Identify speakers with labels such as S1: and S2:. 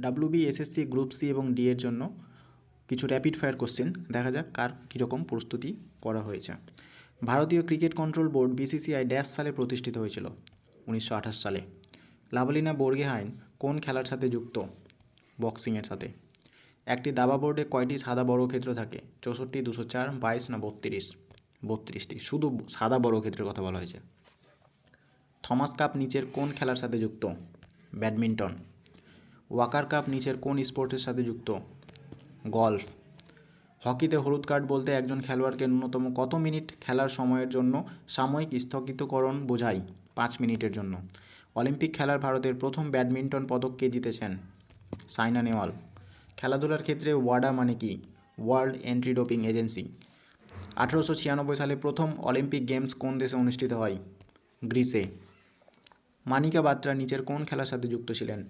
S1: WBSSC group C এবং D এর জন্য কিছু র্যাপিড ফায়ার কোশ্চেন, দেখা যাক কার কীরকম প্রস্তুতি করা হয়েছে। ভারতীয় cricket control board BCCI dash সালে প্রতিষ্ঠিত হয়েছিল? 1928 সালে। লাভলিনা বোরগোহাইন কোন খেলার সাথে যুক্ত? বক্সিংয়ের সাথে। একটি দাবা বোর্ডে কয়টি সাদা বর্গক্ষেত্র থাকে? 64, 204, 22 না 32? 32টি। শুধু সাদা বর্গক্ষেত্রের কথা বলা হয়েছে। থমাস কাপ নিচের কোন খেলার সাথে যুক্ত? ব্যাডমিন্টন। ওয়াকার কাপ নিচের কোন স্পোর্টসের সাথে যুক্ত? গলফ। হকিতে হলুদ কার্ড বলতে একজন খেলোয়াড়কে ন্যূনতম কত মিনিট খেলার সময়ের জন্য সাময়িক স্থগিতকরণ বোঝায়? 5 মিনিটের জন্য। অলিম্পিক খেলার ভারতের প্রথম ব্যাডমিন্টন পদক কে জিতেছেন? সাইনা নেহওয়াল। খেলাধুলার ক্ষেত্রে ওয়াডা মানে কি? World anti doping agency. 1896 সালে প্রথম অলিম্পিক গেমস কোন দেশে অনুষ্ঠিত হয়? গ্রিসে। মানিকা বাত্রা নিচের কোন খেলার সাথে যুক্ত ছিলেন?